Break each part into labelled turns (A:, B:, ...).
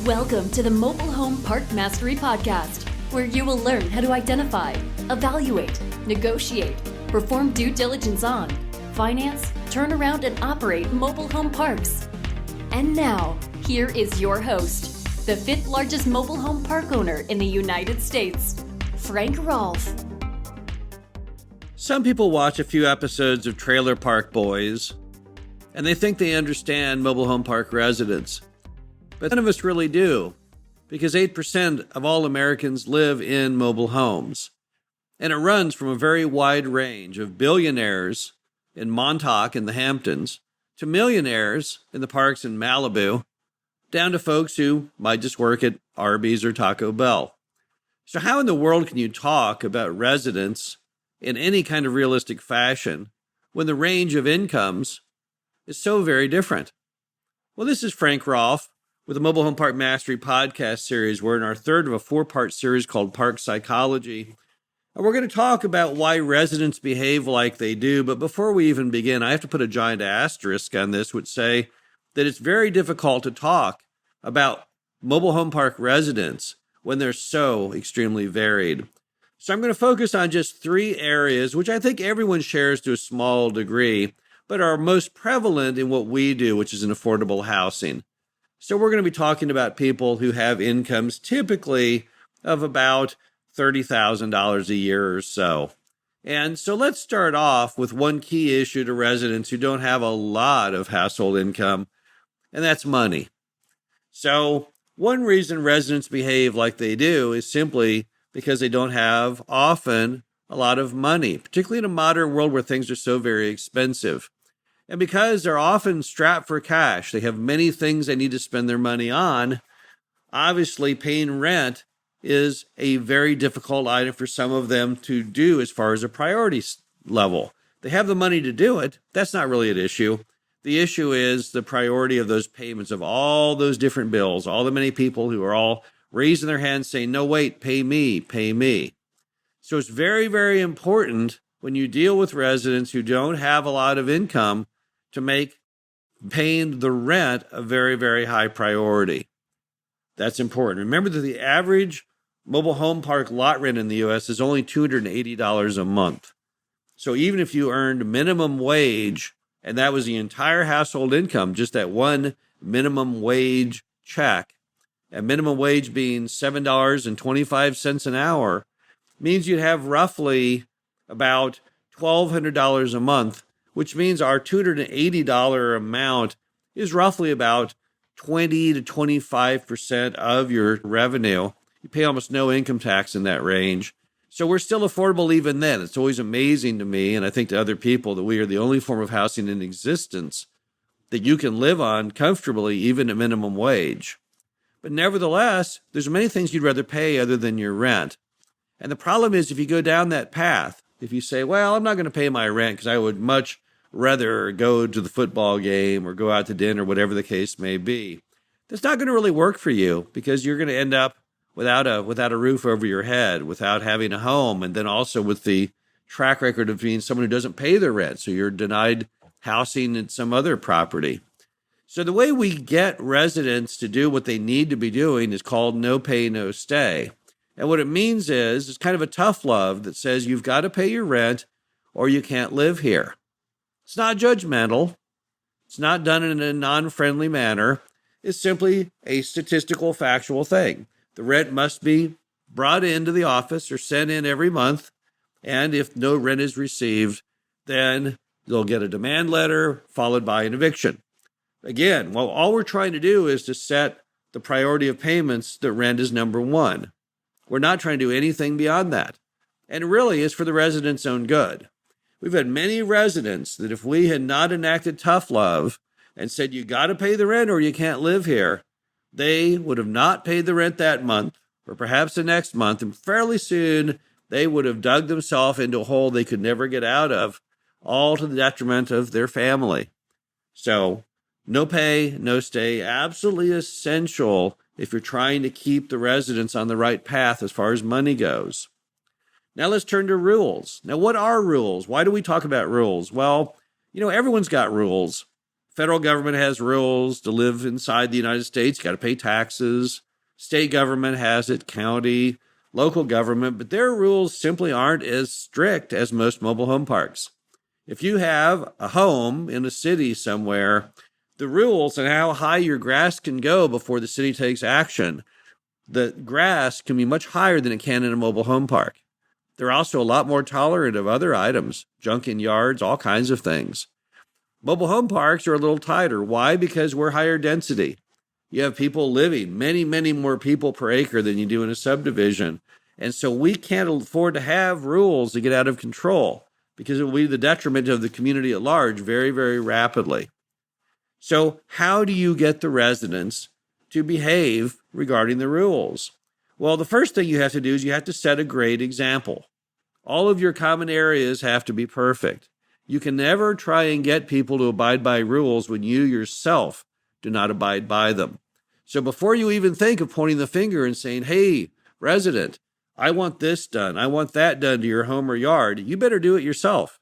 A: Welcome to the Mobile Home Park Mastery Podcast, where you will learn how to identify, evaluate, negotiate, perform due diligence on, finance, turn around, and operate mobile home parks. And now, here is your host, the fifth largest mobile home park owner in the United States, Frank Rolfe.
B: Some people watch a few episodes of Trailer Park Boys, and they think they understand mobile home park residents. But none of us really do, because 8% of all Americans live in mobile homes. And it runs from a very wide range of billionaires in Montauk in the Hamptons to millionaires in the parks in Malibu, down to folks who might just work at Arby's or Taco Bell. So how in the world can you talk about residents in any kind of realistic fashion when the range of incomes is so very different? Well, this is Frank Rolfe with the Mobile Home Park Mastery podcast series. We're in our third of a four-part series called Park Psychology. And we're going to talk about why residents behave like they do. But before we even begin, I have to put a giant asterisk on this, which say that it's very difficult to talk about mobile home park residents when they're so extremely varied. So I'm going to focus on just three areas, which I think everyone shares to a small degree, but are most prevalent in what we do, which is in affordable housing. So we're going to be talking about people who have incomes typically of about $30,000 a year or so. And so let's start off with one key issue to residents who don't have a lot of household income, and that's money. So one reason residents behave like they do is simply because they don't have often a lot of money, particularly in a modern world where things are so very expensive. And because they're often strapped for cash, they have many things they need to spend their money on. Obviously, paying rent is a very difficult item for some of them to do as far as a priority level. They have the money to do it. That's not really an issue. The issue is the priority of those payments of all those different bills, all the many people who are all raising their hands saying, no, wait, pay me, pay me. So it's very, very important when you deal with residents who don't have a lot of income to make paying the rent a very, very high priority. That's important. Remember that the average mobile home park lot rent in the U.S. is only $280 a month. So even if you earned minimum wage, and that was the entire household income, just that one minimum wage check, and minimum wage being $7.25 an hour, means you'd have roughly about $1,200 a month, which means our $280 amount is roughly about 20 to 25% of your revenue. You pay almost no income tax in that range. So we're still affordable even then. It's always amazing to me, and I think to other people, that we are the only form of housing in existence that you can live on comfortably, even at minimum wage. But nevertheless, there's many things you'd rather pay other than your rent. And the problem is, if you go down that path, if you say, well, I'm not going to pay my rent because I would much rather go to the football game or go out to dinner, whatever the case may be, that's not going to really work for you, because you're going to end up without a roof over your head, without having a home, and then also with the track record of being someone who doesn't pay their rent, so you're denied housing in some other property. So the way we get residents to do what they need to be doing is called no pay, no stay. And what it means is it's kind of a tough love that says you've got to pay your rent or you can't live here. It's not judgmental. It's not done in a non-friendly manner. It's simply a statistical, factual thing. The rent must be brought into the office or sent in every month. And if no rent is received, then you'll get a demand letter followed by an eviction. Again, well, all we're trying to do is to set the priority of payments that rent is number one. We're not trying to do anything beyond that. And it really is for the residents' own good. We've had many residents that if we had not enacted tough love and said, you got to pay the rent or you can't live here, they would have not paid the rent that month or perhaps the next month. And fairly soon, they would have dug themselves into a hole they could never get out of, all to the detriment of their family. So no pay, no stay, absolutely essential if you're trying to keep the residents on the right path as far as money goes. Now let's turn to rules. Now, what are rules? Why do we talk about rules? Well, everyone's got rules. Federal government has rules to live inside the United States. You got to pay taxes. State government has it, county, local government, but their rules simply aren't as strict as most mobile home parks. If you have a home in a city somewhere, the rules and how high your grass can go before the city takes action, the grass can be much higher than it can in a mobile home park. They're also a lot more tolerant of other items, junk in yards, all kinds of things. Mobile home parks are a little tighter. Why? Because we're higher density. You have people living, many, many more people per acre than you do in a subdivision. And so we can't afford to have rules that get out of control because it will be the detriment of the community at large very, very rapidly. So how do you get the residents to behave regarding the rules? Well, the first thing you have to do is you have to set a great example. All of your common areas have to be perfect. You can never try and get people to abide by rules when you yourself do not abide by them. So before you even think of pointing the finger and saying, hey, resident, I want this done, I want that done to your home or yard, you better do it yourself.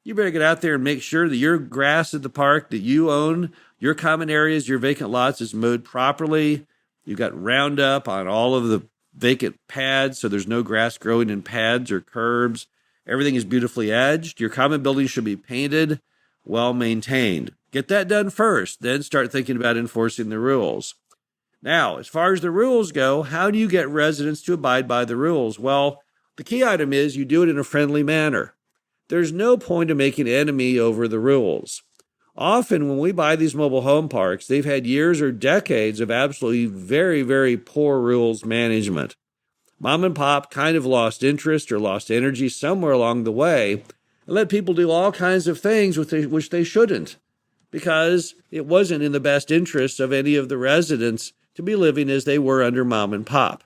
B: You better get out there and make sure that your grass at the park that you own, your common areas, your vacant lots is mowed properly. You've got Roundup on all of the vacant pads so there's no grass growing in pads or curbs. Everything is beautifully edged. Your common buildings should be painted, well maintained. Get that done first, then start thinking about enforcing the rules. Now, as far as the rules go, how do you get residents to abide by the rules? Well, the key item is you do it in a friendly manner. There's no point in making enemy over the rules. Often when we buy these mobile home parks, they've had years or decades of absolutely very, very poor rules management. Mom and pop kind of lost interest or lost energy somewhere along the way and let people do all kinds of things which they shouldn't, because it wasn't in the best interest of any of the residents to be living as they were under mom and pop.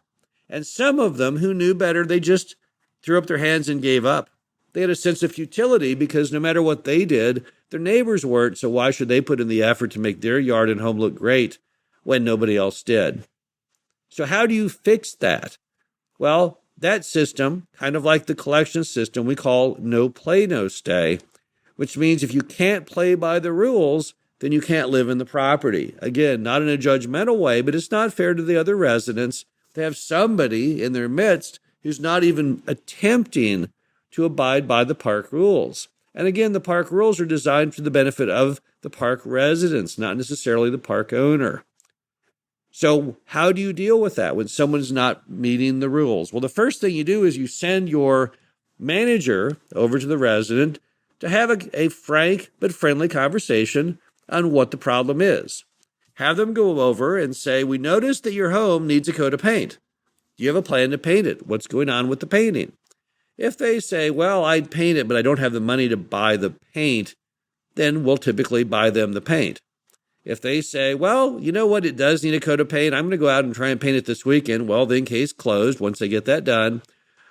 B: And some of them who knew better, they just threw up their hands and gave up. They had a sense of futility because no matter what they did, their neighbors weren't, so why should they put in the effort to make their yard and home look great when nobody else did? So how do you fix that? Well, that system, kind of like the collection system, we call no play, no stay, which means if you can't play by the rules, then you can't live in the property. Again, not in a judgmental way, but it's not fair to the other residents to have somebody in their midst who's not even attempting to abide by the park rules. And again, the park rules are designed for the benefit of the park residents, not necessarily the park owner. So how do you deal with that when someone's not meeting the rules? Well, the first thing you do is you send your manager over to the resident to have a frank but friendly conversation on what the problem is. Have them go over and say, we noticed that your home needs a coat of paint. Do you have a plan to paint it? What's going on with the painting? If they say, well, I'd paint it, but I don't have the money to buy the paint, then we'll typically buy them the paint. If they say, well, you know what, it does need a coat of paint, I'm going to go out and try and paint it this weekend, well, then case closed once they get that done.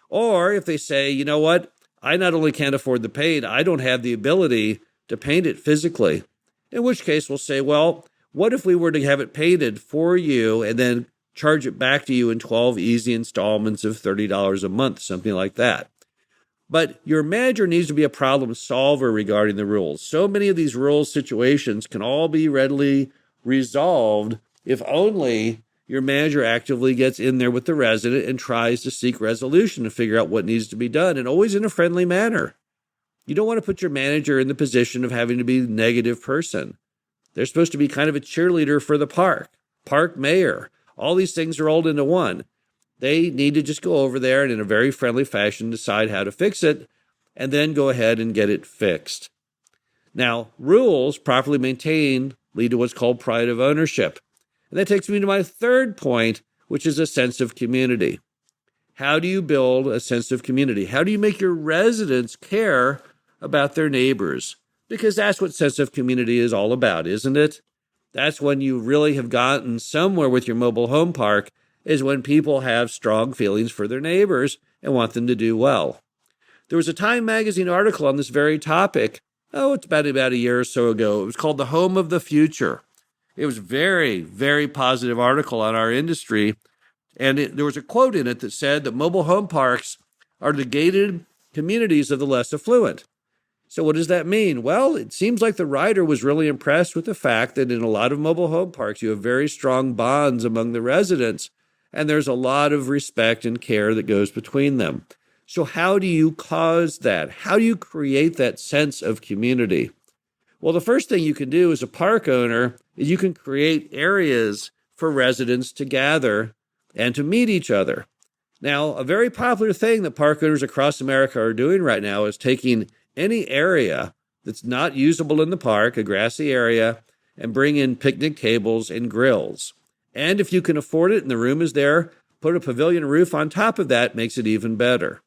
B: Or if they say, you know what, I not only can't afford the paint, I don't have the ability to paint it physically. In which case we'll say, well, what if we were to have it painted for you and then charge it back to you in 12 easy installments of $30 a month, something like that. But your manager needs to be a problem solver regarding the rules. So many of these rules situations can all be readily resolved if only your manager actively gets in there with the resident and tries to seek resolution to figure out what needs to be done, and always in a friendly manner. You don't want to put your manager in the position of having to be a negative person. They're supposed to be kind of a cheerleader for the park mayor. All these things are rolled into one. They need to just go over there and in a very friendly fashion decide how to fix it and then go ahead and get it fixed. Now, rules properly maintained lead to what's called pride of ownership. And that takes me to my third point, which is a sense of community. How do you build a sense of community? How do you make your residents care about their neighbors? Because that's what sense of community is all about, isn't it? That's when you really have gotten somewhere with your mobile home park, is when people have strong feelings for their neighbors and want them to do well. There was a Time magazine article on this very topic, it's about a year or so ago. It was called The Home of the Future. It was a very, very positive article on our industry. And there was a quote in it that said that mobile home parks are the gated communities of the less affluent. So what does that mean? Well, it seems like the writer was really impressed with the fact that in a lot of mobile home parks, you have very strong bonds among the residents, and there's a lot of respect and care that goes between them. So how do you cause that? How do you create that sense of community? Well, the first thing you can do as a park owner is you can create areas for residents to gather and to meet each other. Now, a very popular thing that park owners across America are doing right now is taking any area that's not usable in the park, a grassy area, and bring in picnic tables and grills. And if you can afford it and the room is there, put a pavilion roof on top of that, makes it even better.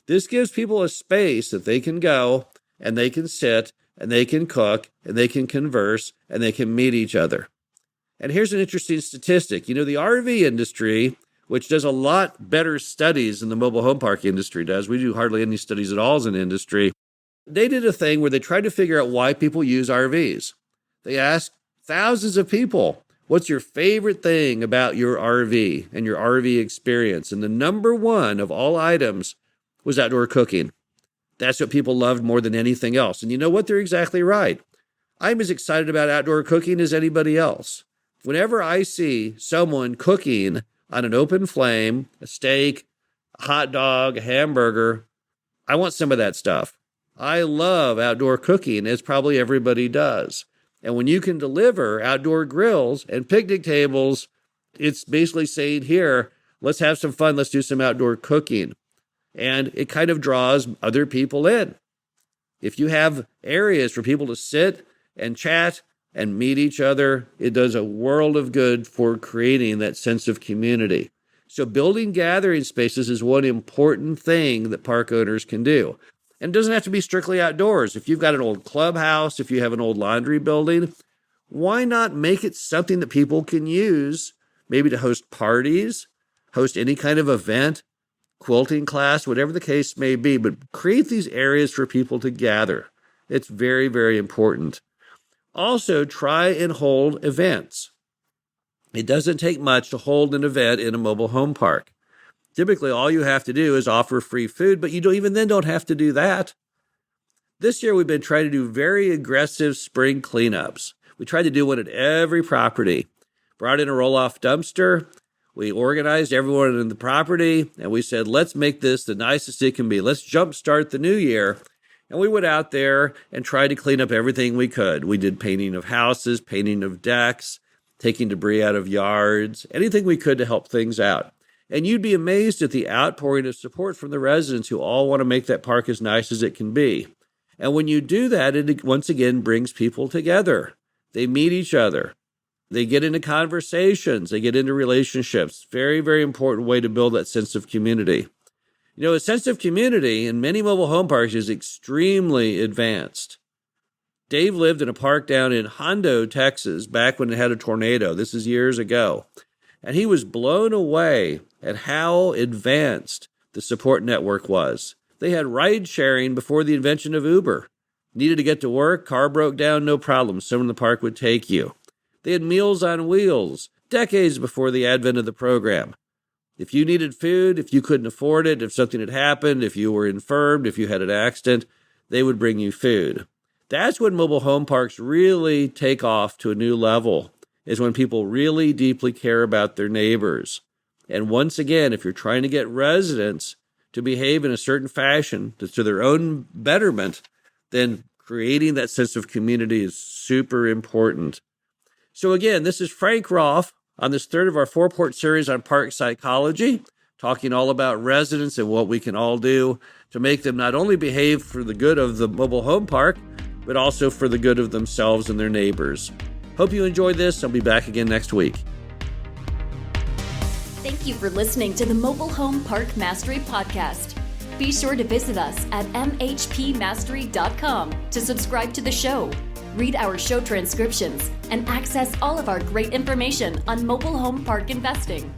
B: This gives people a space that they can go and they can sit and they can cook and they can converse and they can meet each other. And here's an interesting statistic. The RV industry, which does a lot better studies than the mobile home park industry does, we do hardly any studies at all as an industry, they did a thing where they tried to figure out why people use RVs. They asked thousands of people, what's your favorite thing about your RV and your RV experience? And the number one of all items was outdoor cooking. That's what people loved more than anything else. And you know what? They're exactly right. I'm as excited about outdoor cooking as anybody else. Whenever I see someone cooking on an open flame, a steak, a hot dog, a hamburger, I want some of that stuff. I love outdoor cooking, as probably everybody does. And when you can deliver outdoor grills and picnic tables, it's basically saying here, let's have some fun, let's do some outdoor cooking. And it kind of draws other people in. If you have areas for people to sit and chat and meet each other, it does a world of good for creating that sense of community. So building gathering spaces is one important thing that park owners can do. And it doesn't have to be strictly outdoors. If you've got an old clubhouse, if you have an old laundry building, why not make it something that people can use, maybe to host parties, host any kind of event, quilting class, whatever the case may be, but create these areas for people to gather. It's very, very important. Also, try and hold events. It doesn't take much to hold an event in a mobile home park. Typically, all you have to do is offer free food, but you don't have to do that. This year, we've been trying to do very aggressive spring cleanups. We tried to do one at every property. Brought in a roll-off dumpster. We organized everyone in the property, and we said, let's make this the nicest it can be. Let's jumpstart the new year. And we went out there and tried to clean up everything we could. We did painting of houses, painting of decks, taking debris out of yards, anything we could to help things out. And you'd be amazed at the outpouring of support from the residents who all want to make that park as nice as it can be. And when you do that, it once again brings people together. They meet each other. They get into conversations. They get into relationships. Very, very important way to build that sense of community. A sense of community in many mobile home parks is extremely advanced. Dave lived in a park down in Hondo, Texas, back when it had a tornado. This is years ago. And he was blown away at how advanced the support network was. They had ride sharing before the invention of Uber. Needed to get to work, car broke down, no problem. Someone in the park would take you. They had Meals on Wheels, decades before the advent of the program. If you needed food, if you couldn't afford it, if something had happened, if you were infirmed, if you had an accident, they would bring you food. That's when mobile home parks really take off to a new level, is when people really deeply care about their neighbors. And once again, if you're trying to get residents to behave in a certain fashion to their own betterment, then creating that sense of community is super important. So again, this is Frank Rolfe on this third of our four-part series on park psychology, talking all about residents and what we can all do to make them not only behave for the good of the mobile home park, but also for the good of themselves and their neighbors. Hope you enjoyed this. I'll be back again next week.
A: Thank you for listening to the Mobile Home Park Mastery Podcast. Be sure to visit us at mhpmastery.com to subscribe to the show, read our show transcriptions, and access all of our great information on mobile home park investing.